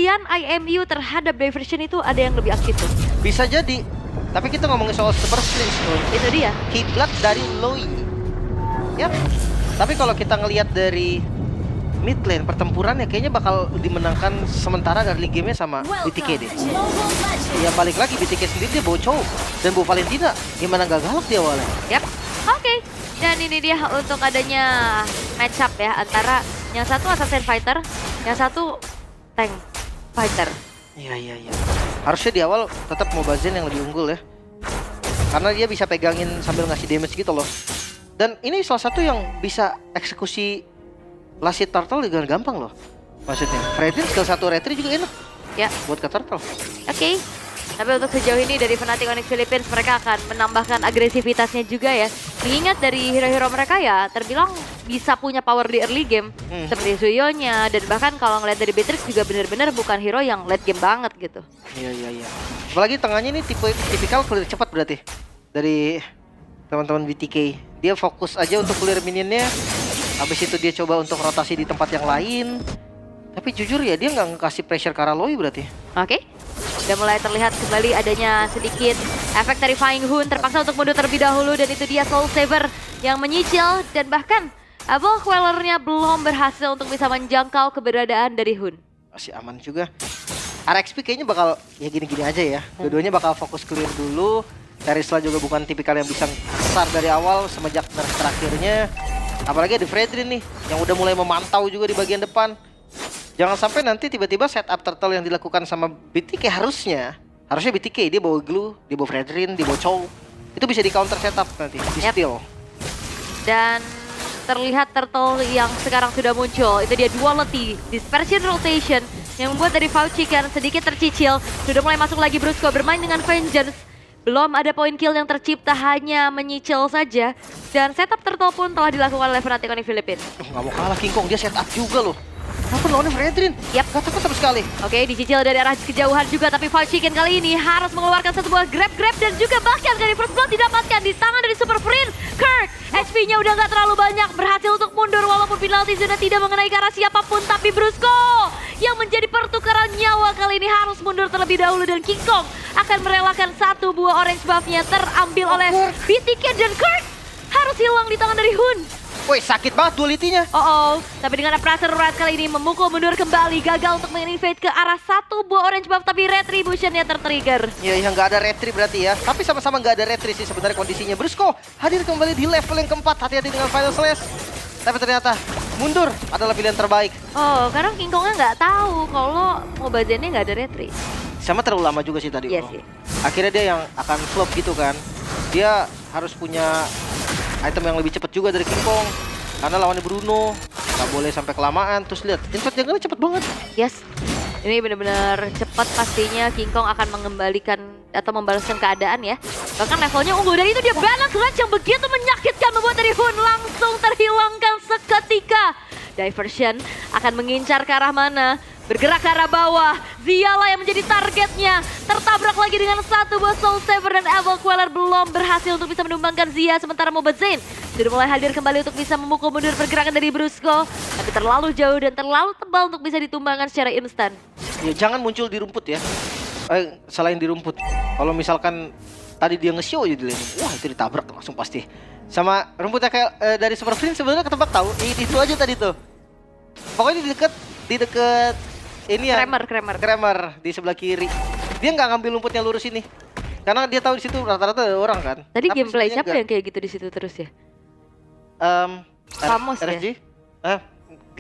kemungkinan IMU terhadap Diversion itu ada yang lebih aktif tuh. Bisa jadi. Tapi kita ngomongin soal Super Fringe tuh. Itu dia. Kiblat dari Loi. Yap. Tapi kalau kita ngelihat dari mid lane pertempurannya kayaknya bakal dimenangkan sementara early game-nya sama BTK deh. Ya balik lagi BTK sendiri dia bawa Chow dan bawa Valentina. Gimana gak galak dia awalnya? Yap. Oke. Dan ini dia untuk adanya match up ya antara yang satu assassin fighter, yang satu tank fighter. Iya. Harusnya di awal tetap Mobazin yang lebih unggul ya. Karena dia bisa pegangin sambil ngasih damage gitu loh. Dan ini salah satu yang bisa eksekusi Last Hit Turtle dengan gampang loh. Maksudnya, Fredrin skill 1 retry juga enak. Ya. Buat ke Turtle. Oke. Tapi untuk sejauh ini dari Fnatic Onyx Philippines mereka akan menambahkan agresivitasnya juga ya. Mengingat dari hero-hero mereka ya terbilang bisa punya power di early game. Seperti Suyonya dan bahkan kalau ngeliat dari Beatrix juga benar-benar bukan hero yang late game banget gitu. Iya. Apalagi tengahnya ini tipikal clear cepat berarti. Dari teman-teman BTK. Dia fokus aja untuk clear minionnya. Habis itu dia coba untuk rotasi di tempat yang lain. Tapi jujur ya dia nggak ngasih pressure ke arah Loi berarti. Oke. Udah mulai terlihat kembali adanya sedikit efek Terrifying Hoon terpaksa untuk mundur terlebih dahulu dan itu dia Soul Saver yang menyicil dan bahkan Abel Quellernya belum berhasil untuk bisa menjangkau keberadaan dari Hoon. Masih aman juga. RXP kayaknya bakal ya gini-gini aja ya. Dua-duanya bakal fokus clear dulu. Terisla juga bukan tipikal yang bisa besar dari awal semenjak nerf terakhirnya. Apalagi ada Fredrin nih yang udah mulai memantau juga di bagian depan. Jangan sampai nanti tiba-tiba setup turtle yang dilakukan sama BTK harusnya BTK dia bawa Glue, dia bawa Fredrin, dia bawa Chow. Itu bisa di counter setup nanti, di steal. Dan terlihat turtle yang sekarang sudah muncul. Itu dia Duality, Dispersion Rotation yang membuat dari Fauci kan sedikit tercicil. Sudah mulai masuk lagi Brusco bermain dengan Vengeance. Belum ada poin kill yang tercipta, hanya menyicil saja. Dan setup turtle pun telah dilakukan oleh Fnatic Onyx Philippines. Nggak mau kalah King Kong, dia setup juga loh. Kenapa lawannya Fredrin? Yap. Gak takut sama sekali. Oke, dicicil dari arah kejauhan juga, tapi Foul Chicken kali ini harus mengeluarkan satu buah grab dan juga bahkan dari first blood didapatkan di tangan dari Super Friend. Kirk, HP-nya udah nggak terlalu banyak, berhasil untuk mundur walaupun penalti zona tidak mengenai ke arah siapapun, tapi Brusco yang menjadi pertukaran nyawa kali ini harus mundur terlebih dahulu dan King Kong akan merelakan satu buah orange buff-nya terambil oleh BTK dan Kirk harus hilang di tangan dari Hoon. Woi, sakit banget duality-nya. Tapi dengan Pressure Red kali ini memukul mundur kembali, gagal untuk menginvade ke arah satu buah orange buff, tapi Retribution-nya tertrigger. Iya, nggak ada retri berarti ya. Tapi sama-sama nggak ada retri sih sebenarnya kondisinya. Brusco hadir kembali di level yang keempat, hati-hati dengan Final Slash. Tapi ternyata mundur adalah pilihan terbaik. Karena King Kongnya nggak tahu kalau Mobazennya nggak ada retri. Sama terlalu lama juga sih tadi. Iya sih. Akhirnya dia yang akan flop gitu kan. Dia harus punya item yang lebih cepat juga dari King Kong. Karena lawannya Bruno, nggak boleh sampai kelamaan. Terus lihat, invert jungle cepet banget. Yes, ini benar-benar cepat pastinya King Kong akan mengembalikan atau membalaskan keadaan ya. Bahkan levelnya unggul, dan itu dia balance range yang begitu menyakitkan membuat dari Hoon langsung terhilangkan seketika. Diversion akan mengincar ke arah mana? Bergerak ke arah bawah, Ziala yang menjadi targetnya. Tertabrak lagi dengan satu buah Soul Saver dan Abel Queller belum berhasil untuk bisa menumbangkan Zia. Sementara Mobazane sudah mulai hadir kembali untuk bisa memukul mundur pergerakan dari Brusco. Tapi terlalu jauh dan terlalu tebal untuk bisa ditumbangkan secara instan. Ya jangan muncul di rumput ya. Selain di rumput. Kalau misalkan tadi dia nge-show aja di lane, wah itu ditabrak langsung pasti. Sama rumputnya kayak dari Super Friend sebenarnya ketebak tahu. Itu aja tadi tuh. Pokoknya di deket ini ya, Kramer di sebelah kiri. Dia nggak ngambil rumputnya lurus ini, karena dia tahu di situ rata-rata ada orang kan. Tadi gameplay siapa yang kayak gitu di situ terus ya? Famos RSG? Ya.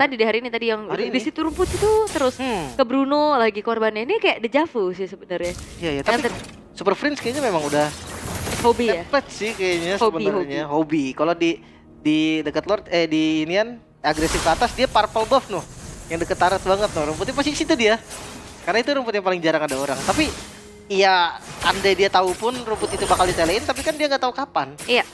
Tadi di hari ini yang di situ rumput itu terus ke Bruno lagi korbannya. Ini kayak dejavu sih sebenarnya. Iya, tapi Super Friends kayaknya memang udah hobi ya. Template sih kayaknya sebenarnya. Hobi. Kalau di dekat Lord di inian agresif ke atas dia purple buff noh. Yang deket turret banget loh, rumputnya pasti situ dia. Karena itu rumput yang paling jarang ada orang. Tapi iya, andai dia tahu pun rumput itu bakal ditelein, tapi kan dia nggak tahu kapan. Iya.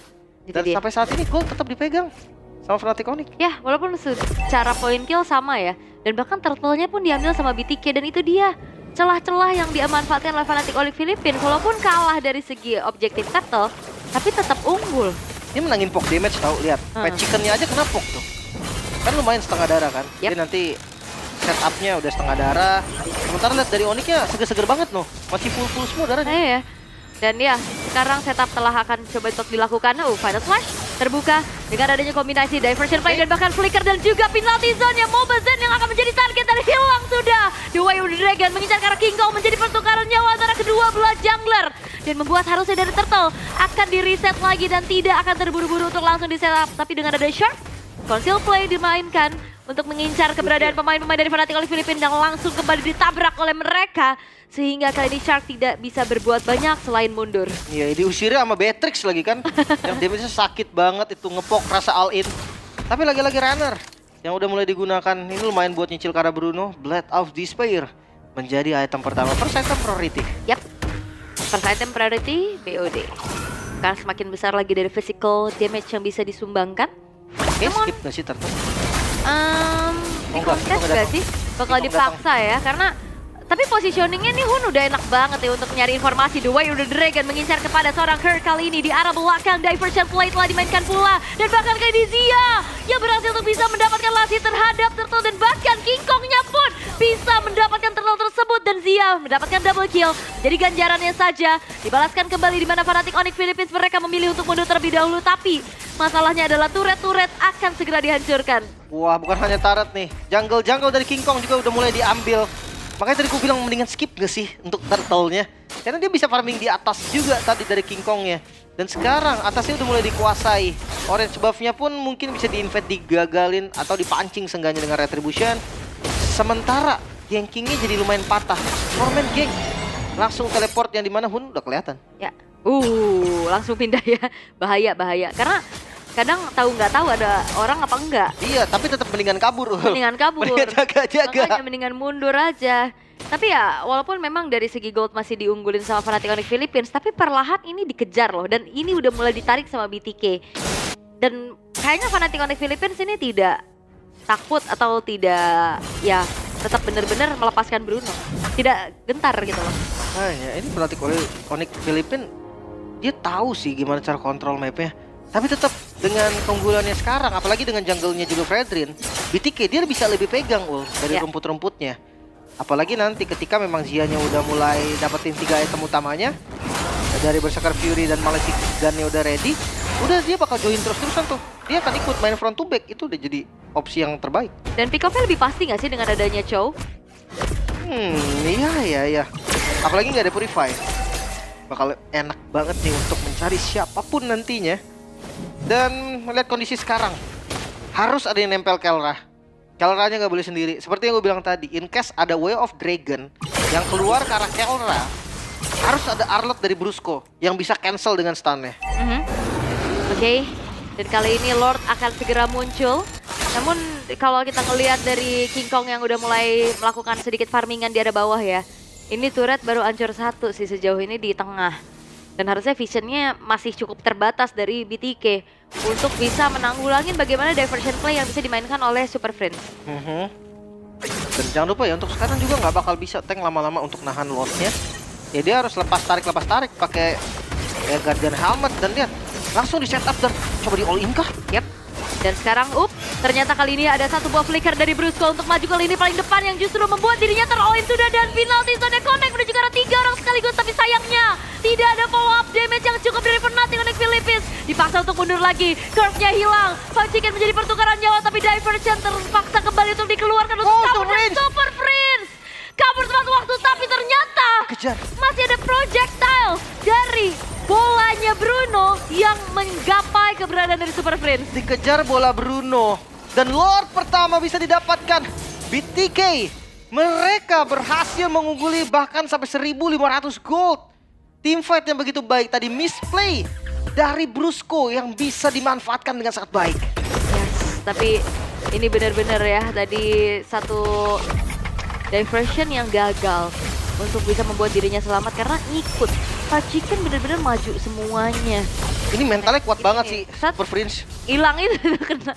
Dan sampai saat ini gold tetap dipegang sama Fnatic Onyx. Ya, walaupun secara point kill sama ya. Dan bahkan turtle-nya pun diambil sama BTK, dan itu dia celah-celah yang dimanfaatkan oleh Fnatic Onyx Philippines. Walaupun kalah dari segi objektif turtle, tapi tetap unggul. Dia menangin poke damage tahu, lihat. Pet chicken-nya aja kena poke tuh. Kan lumayan setengah darah kan. Jadi nanti setupnya udah setengah darah. Sementara lihat dari Onyxnya seger-seger banget loh. Masih full semua darahnya. Nah, ya. Dan ya, sekarang setup telah akan coba untuk dilakukan. Final Flash terbuka dengan adanya kombinasi Diversion Play dan bahkan Flicker dan juga penalty zone yang Mobile Zen yang akan menjadi target dari hilang sudah. The Way of the Dragon mengincar ke arah King Kong menjadi pertukaran nyawa antara kedua belah jungler. Dan membuat harusnya dari Turtle akan di reset lagi dan tidak akan terburu-buru untuk langsung di setup. Tapi dengan ada Shark, Conceal Play dimainkan untuk mengincar keberadaan pemain-pemain dari Fnatic oleh Filipina yang langsung kembali ditabrak oleh mereka. Sehingga kali ini Shark tidak bisa berbuat banyak selain mundur. Iya, diusirnya sama Beatrix lagi kan. Yang damage-nya sakit banget itu, ngepok rasa all in. Tapi lagi-lagi runner yang udah mulai digunakan. Ini lumayan buat nyicil Kara Bruno. Blade of Despair menjadi item pertama. First item priority. Yap. First item priority BOD. Karena semakin besar lagi dari physical damage yang bisa disumbangkan. Skip gak sih Turtle? Di kontes gak sih? Bakal dipaksa ya, karena tapi positioningnya nih Hun udah enak banget ya untuk nyari informasi. The Way of the Dragon mengincar kepada seorang Kirk kali ini di arah belakang. Diversion Play telah dimainkan pula. Dan bahkan kali ini Zia yang berhasil untuk bisa mendapatkan lasi terhadap Turtle. Dan bahkan King Kongnya pun bisa mendapatkan Turtle tersebut. Dan Zia mendapatkan double kill. Jadi ganjarannya saja dibalaskan kembali di mana Fnatic Onyx Philippines mereka memilih untuk mundur terlebih dahulu. Tapi masalahnya adalah turret-turret akan segera dihancurkan. Wah, bukan hanya turret nih. Jungle dari King Kong juga udah mulai diambil. Makanya tadi aku bilang mendingan skip gak sih untuk Turtle-nya. Karena dia bisa farming di atas juga tadi dari King Kong-nya. Dan sekarang atasnya udah mulai dikuasai. Orange buff-nya pun mungkin bisa di-invade, digagalin atau dipancing seenggaknya dengan Retribution. Sementara gankingnya jadi lumayan patah. Foreman gank langsung teleport yang dimana Hun udah kelihatan. Ya, langsung pindah ya. Bahaya. Karena kadang nggak tahu ada orang apa enggak. Iya, tapi tetap mendingan kabur. Mendingan kabur. Mendingan jaga-jaga. Makanya mendingan mundur aja. Tapi ya, walaupun memang dari segi gold masih diunggulin sama Fnatic Onyx Philippines, tapi perlahan ini dikejar loh. Dan ini udah mulai ditarik sama BTK. Dan kayaknya Fnatic Onyx Philippines ini tidak takut atau tidak, ya tetap benar-benar melepaskan Bruno. Tidak gentar gitu loh. Nah ya, ini Fnatic Onyx Philippines, dia tahu sih gimana cara kontrol mapnya. Tapi tetap dengan keunggulannya sekarang, apalagi dengan jungle-nya juga Fredrin, BTK dia bisa lebih pegang dari rumput-rumputnya. Apalagi nanti ketika memang Zia-nya udah mulai dapetin 3 item utamanya, dari Berserker Fury dan Malefic Gun-nya udah ready, udah dia bakal join terus-terusan tuh. Dia akan ikut main front to back, itu udah jadi opsi yang terbaik. Dan pick-off-nya lebih pasti nggak sih dengan adanya Chow? Iya. Apalagi nggak ada Purify. Bakal enak banget nih untuk mencari siapapun nantinya. Dan melihat kondisi sekarang, harus ada yang nempel Kelra. Kelranya nggak boleh sendiri. Seperti yang gue bilang tadi, in case ada Way of Dragon yang keluar ke arah Kelra, harus ada Arlot dari Brusco yang bisa cancel dengan stunnya. Oke. Dan kali ini Lord akan segera muncul. Namun kalau kita ngelihat dari King Kong yang udah mulai melakukan sedikit farmingan di arah bawah ya, ini turret baru hancur 1 sih sejauh ini di tengah. Dan harusnya visionnya masih cukup terbatas dari BTK untuk bisa menanggulangin bagaimana diversion play yang bisa dimainkan oleh Super Friends. Dan jangan lupa ya, untuk sekarang juga nggak bakal bisa tank lama-lama untuk nahan Lordnya. Ya dia harus lepas tarik pakai Guardian Helmet. Dan lihat, langsung di setup dan coba di all in kah? Yap. Dan sekarang ternyata kali ini ada satu buah flicker dari Brusco untuk maju ke lini paling depan yang justru membuat dirinya ter-all-in sudah. Dan penalty zone connect menuju ke arah 3 orang sekaligus. Tapi sayangnya tidak ada follow up damage yang cukup dari Fnatic Onyx Philippines. Dipaksa untuk mundur lagi, curve-nya hilang. Chicken menjadi pertukaran nyawa, tapi Diversion terpaksa kembali untuk dikeluarkan untuk kabur dari Super Prince. Kabur tepat waktu, tapi ternyata kejar. Masih ada projectile dari bolanya Bruno yang menggapai keberadaan dari Super Prince. Dikejar bola Bruno. Dan Lord pertama bisa didapatkan. BTK, mereka berhasil mengungguli bahkan sampai 1.500 gold. Teamfight yang begitu baik. Tadi misplay dari Brusco yang bisa dimanfaatkan dengan sangat baik. Yes, tapi ini benar-benar ya tadi satu diversion yang gagal untuk bisa membuat dirinya selamat karena ikut. Chicken benar-benar maju semuanya. Ini mentalnya kuat banget sih, Super Prince. Hilang itu kena.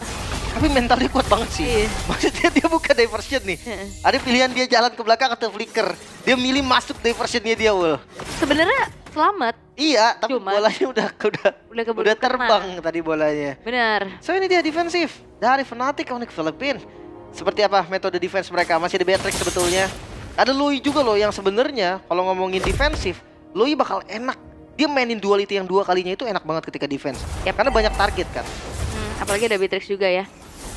Tapi mentalnya kuat banget sih. Iya. Maksudnya dia bukan diversion nih. Ada pilihan dia jalan ke belakang atau flicker. Dia milih masuk diversionnya dia, Wul. Sebenarnya selamat. Iya, tapi Cuman, bolanya udah terbang tadi bolanya. Benar. So ini dia defensif dari Fnatic Onyx Philippines. Seperti apa metode defense mereka? Masih ada Beatrix sebetulnya. Ada Lui juga loh yang sebenarnya kalau ngomongin defensif, Lui bakal enak. Dia mainin duality yang 2 kalinya itu enak banget ketika defense. Yap. Karena banyak target kan. Apalagi ada Beatrix juga ya.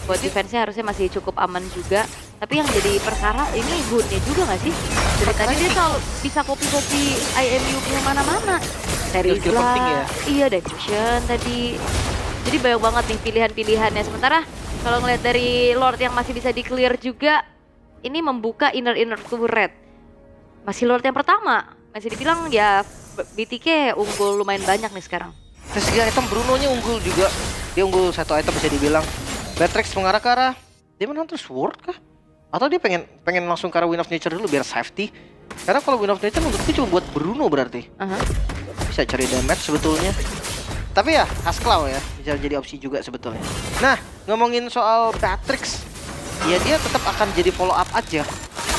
Buat defense-nya harusnya masih cukup aman juga. Tapi yang jadi perkara ini Hunnya juga nggak sih? Dari tadi dia selalu bisa copy-copy IMU punya mana-mana. Skill penting ya. Iya, Dimension tadi. Jadi banyak banget nih pilihan-pilihannya. Sementara kalau ngeliat dari Lord yang masih bisa di-clear juga, ini membuka inner turret. Masih Lord yang pertama. Masih dibilang ya BTK unggul lumayan banyak nih sekarang. Terus dia item Bruno-nya unggul juga. Dia unggul 1 item bisa dibilang. Beatrix mengarah ke arah Demon Hunter Sword kah? Atau dia pengen langsung ke arah Wind of Nature dulu biar safety. Karena kalau Wind of Nature menurutku cuma buat Bruno berarti. Bisa cari damage sebetulnya. Tapi ya Hasclaw ya bisa jadi opsi juga sebetulnya. Nah ngomongin soal Beatrix, ya dia tetap akan jadi follow up aja.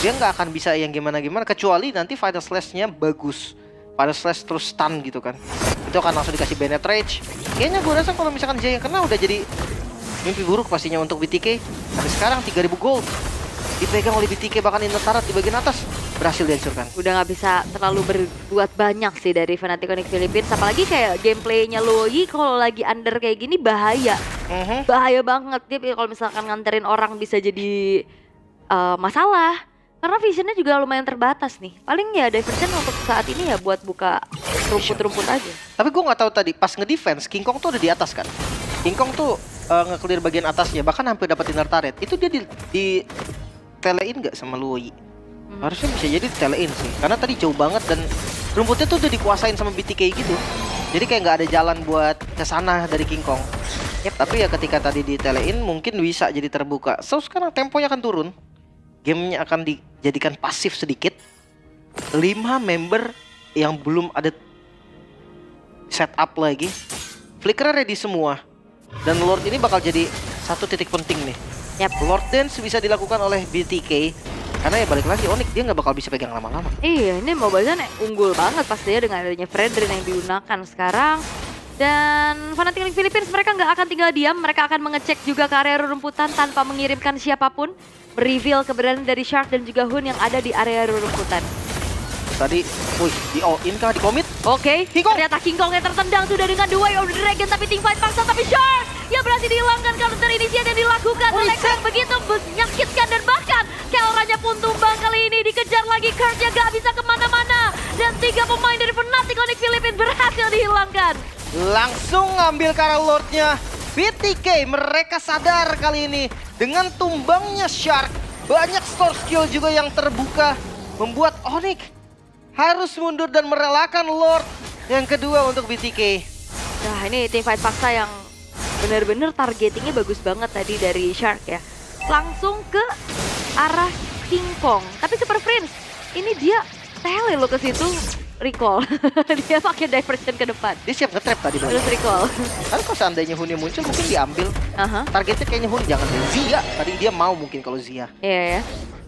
Dia nggak akan bisa yang gimana-gimana kecuali nanti Final Slash-nya bagus. Final Slash terus stun gitu kan. Itu akan langsung dikasih Bennett Rage. Kayaknya gue rasa kalau misalkan Jay yang kena udah jadi mimpi buruk pastinya untuk BTK. Tapi sekarang 3000 gold dipegang oleh BTK, bahkan Inner Turret di bagian atas berhasil dihancurkan. Udah nggak bisa terlalu berbuat banyak sih dari Fnatic Onyx Philippines. Apalagi kayak gameplaynya Loi kalau lagi under kayak gini bahaya. Bahaya banget. Dia kalau misalkan nganterin orang bisa jadi masalah. Karena visionnya juga lumayan terbatas nih. Paling ya diversion untuk saat ini ya buat buka rumput-rumput aja. Tapi gue nggak tahu tadi pas ngedefense King Kong tuh ada di atas kan. King Kong tuh nge-clear bagian atasnya, bahkan hampir dapat inner turret. Itu dia di telein nggak sama Lui? Harusnya bisa jadi telein sih. Karena tadi jauh banget dan rumputnya tuh udah dikuasain sama BTK gitu. Jadi kayak nggak ada jalan buat ke sana dari King Kong. Tapi ya ketika tadi di telein mungkin bisa jadi terbuka. So sekarang temponya akan turun. Gamenya akan dijadikan pasif sedikit. 5 member yang belum ada setup lagi. Flicker ready semua. Dan Lord ini bakal jadi satu titik penting nih. Lord Dance bisa dilakukan oleh BTK. Karena ya balik lagi Onyx dia nggak bakal bisa pegang lama-lama. Iya, ini Mobile Legends unggul banget pastinya dengan adanya Fredrin yang digunakan sekarang. Dan Fnatic Onyx Philippines mereka nggak akan tinggal diam. Mereka akan mengecek juga ke area rerumputan tanpa mengirimkan siapapun. Reveal keberadaan dari Shark dan juga Hun yang ada di area rerumputan. Tadi, wih, di all in kah, di commit? Oke, ternyata King Kong yang tertendang sudah dengan The Way of the Dragon, tapi teamfight paksa, tapi Shark yang berhasil dihilangkan counter initiate yang dilakukan oleh Kang begitu menyakitkan dan bahkan Kelranya pun tumbang kali ini dikejar lagi Kurt-nya gak bisa kemana-mana dan 3 pemain dari Fnatic Onyx Philippines berhasil dihilangkan. Langsung ngambil ke arah Lord-nya. BTK mereka sadar kali ini dengan tumbangnya Shark. Banyak store skill juga yang terbuka membuat Onyx harus mundur dan merelakan Lord yang kedua untuk BTK. Nah ini teamfight paksa yang benar-benar targetingnya bagus banget tadi dari Shark ya. Langsung ke arah King Kong. Tapi Super Prince ini dia tele lo ke situ. Recall. Dia pakai diversion ke depan. Dia siap nge-trap tadi. Terus recall. Kan kalau seandainya Hunnya muncul mungkin diambil. Targetnya kayaknya Hun, jangan Zia. Tadi dia mau mungkin kalau Zia. Iya ya.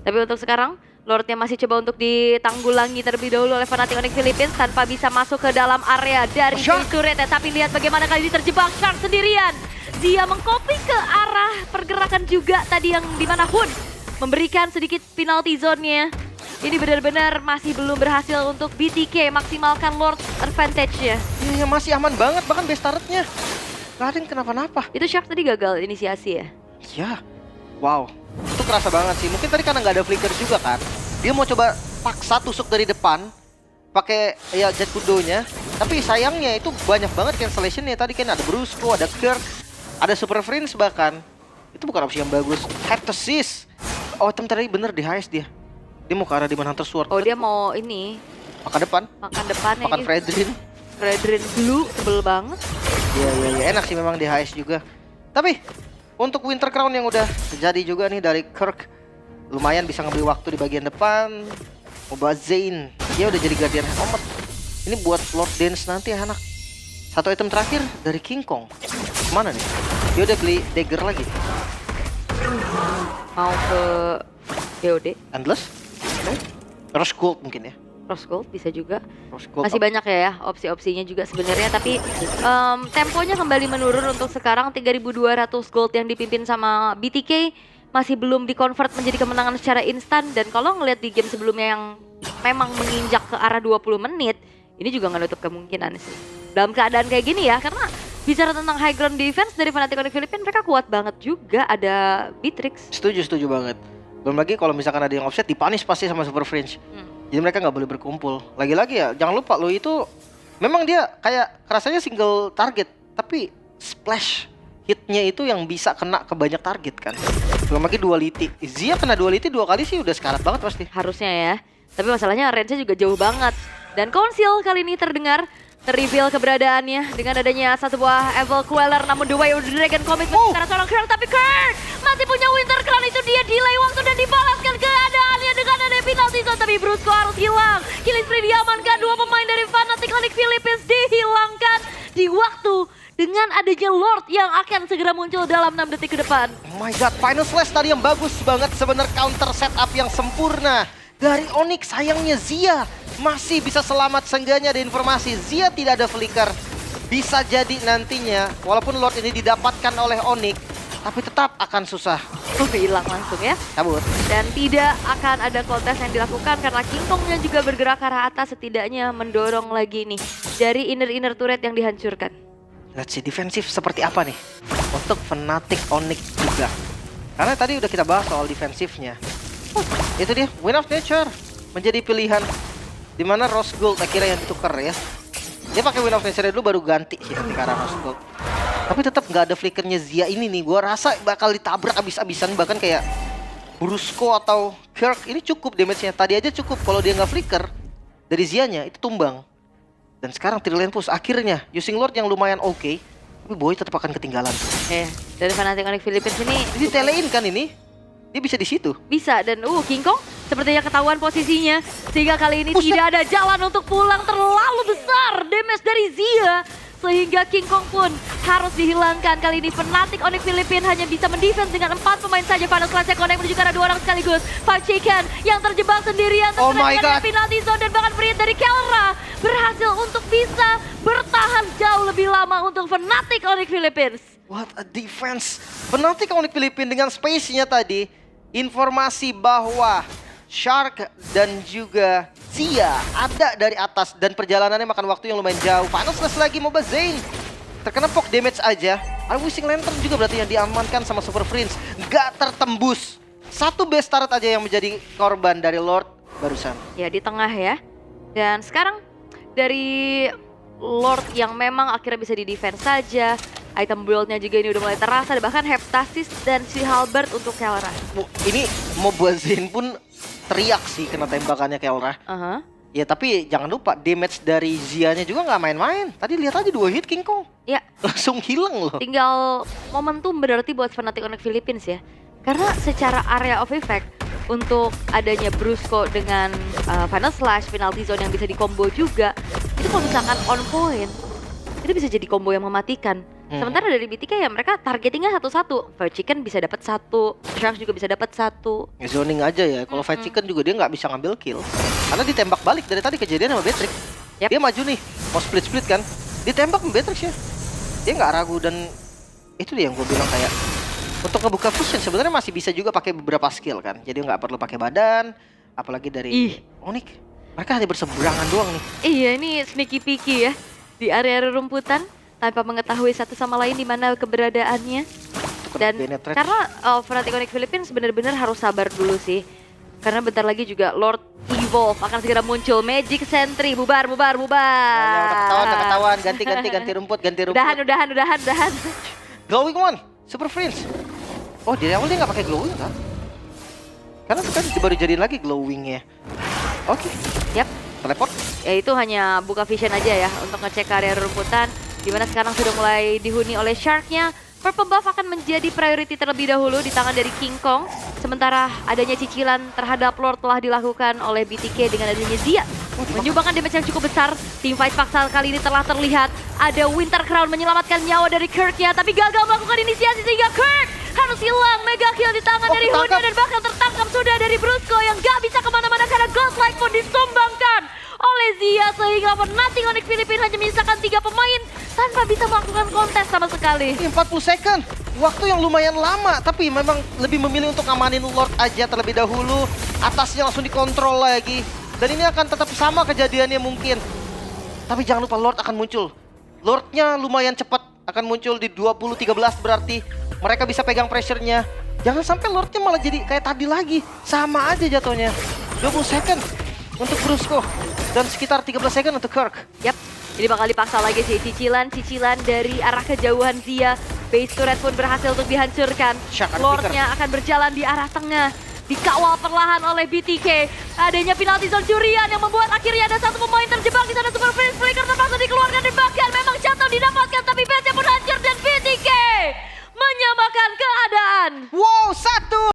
Tapi untuk sekarang Lordnya masih coba untuk ditanggulangi terlebih dahulu oleh Fnatic Onyx Philippines tanpa bisa masuk ke dalam area dari turret. Tapi lihat bagaimana kali ini terjebak Shark sendirian. Zia mengcopy ke arah pergerakan juga tadi yang dimana Hun memberikan sedikit penalty zone-nya. Ini benar-benar masih belum berhasil untuk BTK maksimalkan Lord advantage-nya. Iya masih aman banget, bahkan best turret-nya gak ada yang kenapa-napa. Itu Shark tadi gagal inisiasi ya? Iya, wow. Itu kerasa banget sih, mungkin tadi karena nggak ada flicker juga kan. Dia mau coba paksa tusuk dari depan, pakai ya Jet Kudo-nya. Tapi sayangnya itu banyak banget cancellation-nya. Tadi kan ada Brusco, ada Kirk, ada Super Prince bahkan. Itu bukan opsi yang bagus. Heptasis. Oh item tadi bener di highest dia. Dia mau ke arah Demon Hunter Sword. Oh dia mau ini makan depan. Makan depan makan ini. Fredrin blue sebel banget. Iya enak sih memang di highest juga. Tapi untuk Winter Crown yang udah terjadi juga nih dari Kirk, lumayan bisa ngambil waktu di bagian depan. Moba Zain dia udah jadi Guardian Helmet. Ini buat Lord Dance nanti ya anak. Satu item terakhir dari King Kong. Mana nih? Dia udah beli dagger lagi. Mau ke BOD. Endless? Rose Gold mungkin ya. Rose Gold bisa juga. Gold masih banyak ya opsi-opsinya juga sebenarnya, tapi temponya kembali menurun untuk sekarang. 3.200 gold yang dipimpin sama BTK masih belum di-convert menjadi kemenangan secara instan. Dan kalau ngelihat di game sebelumnya yang memang menginjak ke arah 20 menit, ini juga nggak nutup kemungkinan sih. Dalam keadaan kayak gini ya, karena bicara tentang high ground defense dari Fnatic Onyx Philippines, mereka kuat banget juga, ada Beatrix. Setuju banget. Belum lagi kalau misalkan ada yang offset, dipanis pasti sama Super Fringe. Jadi mereka nggak boleh berkumpul. Lagi-lagi ya, jangan lupa lo itu memang dia kayak rasanya single target, tapi splash hitnya itu yang bisa kena ke banyak target kan. Belum lagi duality. Zia kena duality 2 kali sih udah sekarat banget pasti. Harusnya ya. Tapi masalahnya range-nya juga jauh banget. Dan Council kali ini terdengar, ter-reveal keberadaannya dengan adanya satu buah Evil Queller, namun The Way of the Dragon komitmen karena seorang Kirk, tapi Kirk masih punya Winter Crown, itu dia delay waktu dan dibalaskan keadaannya dengan ada penalty zone, tapi Brusco harus hilang. Killing spree diamankan, 2 pemain dari Fnatic Onyx Philippines dihilangkan di waktu dengan adanya Lord yang akan segera muncul dalam 6 detik ke depan. Oh my god, Final Slash tadi yang bagus banget, sebenarnya counter setup yang sempurna dari Onyx. Sayangnya Zia masih bisa selamat, seenggaknya ada informasi Zia tidak ada flicker. Bisa jadi nantinya walaupun Lord ini didapatkan oleh Onyx, tapi tetap akan susah. Hilang langsung ya. Cabut. Dan tidak akan ada kontes yang dilakukan karena King Kongnya juga bergerak ke arah atas, setidaknya mendorong lagi nih dari inner turret yang dihancurkan. Let's see defensif seperti apa nih untuk Fnatic Onyx juga. Karena tadi udah kita bahas soal defensifnya. Itu dia, Wind of Nature menjadi pilihan. Dimana Rose Gold akhirnya yang ditukar ya. Dia pakai Wind of Nature dulu baru ganti sih nanti ke arah Rose Gold. Tapi tetap nggak ada flickernya Zia ini nih. Gua rasa bakal ditabrak abis-abisan, bahkan kayak Brusco atau Kirk ini cukup damage-nya. Tadi aja cukup, kalau dia nggak flicker dari Zia-nya itu tumbang. Dan sekarang Trillian Push akhirnya using Lord yang lumayan oke, tapi Boy tetap akan ketinggalan. Dari Fnatic Onyx Philippines ini Ditelein kan ini? Dia bisa di situ. bisa, dan King Kong sepertinya ketahuan posisinya, sehingga kali ini tidak ada jalan untuk pulang. Terlalu besar damage dari Zia sehingga King Kong pun harus dihilangkan. Kali ini Fnatic Onyx Philippines hanya bisa mendefense dengan 4 pemain saja. Final Slash-nya connect menuju ke arah 2 orang sekaligus. Five Chicken yang terjebak sendirian Oh my dengan god, penalty zone, dan bahkan Priit dari Kelra berhasil untuk bisa bertahan jauh lebih lama untuk Fnatic Onyx Philippines. what a defense. Fnatic Onyx Philippines dengan space-nya tadi. Informasi bahwa Shark dan juga Zia ada dari atas dan perjalanannya makan waktu yang lumayan jauh. Final Slash lagi Moba Zane. Terkena poke damage aja. Wishing Lantern juga berarti yang diamankan sama Super Fringe. Gak tertembus. Satu base turret aja yang menjadi korban dari Lord barusan. Ya, di tengah ya. Dan sekarang dari Lord yang memang akhirnya bisa di-defense saja. Item build-nya juga ini udah mulai terasa. Bahkan Heptasis dan si Halberd untuk Kelra. Ini Moba Zane pun teriak sih kena tembakannya Kelra. Ya tapi jangan lupa damage dari Zia-nya juga nggak main-main. Tadi lihat aja 2 hit King Kong. Ya. Langsung hilang loh. Tinggal momentum berarti buat Fnatic Onyx Philippines ya. Karena secara area of effect untuk adanya Brusco dengan Final Slash, penalty zone yang bisa di-combo juga. Itu kalau misalkan on point, itu bisa jadi combo yang mematikan. Sementara dari BTK ya mereka targetingnya satu-satu. Five Chicken bisa dapat 1, Sharks juga bisa dapat 1. Zoning aja ya. Kalau Five Chicken juga dia nggak bisa ngambil kill. Karena ditembak balik dari tadi kejadian sama Beatrix. Dia maju nih, mau split-split kan. Ditembak sama Beatrix ya. Dia nggak ragu dan itu dia yang gue bilang kayak untuk ngebuka vision sebenarnya masih bisa juga pakai beberapa skill kan. Jadi nggak perlu pakai badan, apalagi dari Onyx. Mereka hanya berseberangan doang nih. Iya, ini sneaky peeky ya di area rumputan tanpa mengetahui satu sama lain di mana keberadaannya. Dan karena Fnatic Onyx Philippines benar-benar harus sabar dulu sih. Karena bentar lagi juga Lord Evolve akan segera muncul. Magic Sentry, bubar. Ya, udah ketahuan, ganti rumput. Udahan. Glowing One, Super Fringe. Oh, dari awal dia nggak pakai glowing kan? Karena sekarang baru jadiin lagi glowingnya. Oke. Yap. Teleport. Ya itu hanya buka vision aja ya untuk ngecek area rumputan. Dimana sekarang sudah mulai dihuni oleh Shark-nya. Purple buff akan menjadi priority terlebih dahulu di tangan dari King Kong. Sementara adanya cicilan terhadap Lord telah dilakukan oleh BTK dengan adanya Zia. Menyumbangkan damage yang cukup besar. Team fight paksa kali ini telah terlihat. Ada Winter Crown menyelamatkan nyawa dari Kirk-nya. Tapi gagal melakukan inisiasi sehingga Kirk harus hilang. Mega kill di tangan dari Hunya dan bahkan tertangkap sudah dari Brusco yang gak bisa kemana-mana karena Godlike pun disumbangkan oleh Zia. Sehingga Fnatic Onyx Philippines hanya menyisakan 3 pemain tanpa bisa melakukan kontes sama sekali. 40 second. waktu yang lumayan lama, tapi memang lebih memilih untuk ngamanin Lord aja terlebih dahulu. Atasnya langsung dikontrol lagi. Dan ini akan tetap sama kejadiannya mungkin. Tapi jangan lupa Lord akan muncul. Lordnya lumayan cepat, akan muncul di 20-13 berarti. Mereka bisa pegang pressure-nya. Jangan sampai Lordnya malah jadi kayak tadi lagi. Sama aja jatuhnya. 20 second untuk Brusco. Dan sekitar 13 second untuk Kirk. Yap, ini bakal dipaksa lagi sih. Cicilan dari arah kejauhan Zia. Base turret pun berhasil untuk dihancurkan. Shock and Lordnya akan berjalan di arah tengah. Dikawal perlahan oleh BTK. Adanya penalti zone curian yang membuat akhirnya ada satu pemain terjebak di sana. Super Prince Flicker terpaksa dikeluarkan dan bahkan memang shutdown didapatkan. Tapi base-nya pun hancur dan BTK menyamakan keadaan. Wow, 1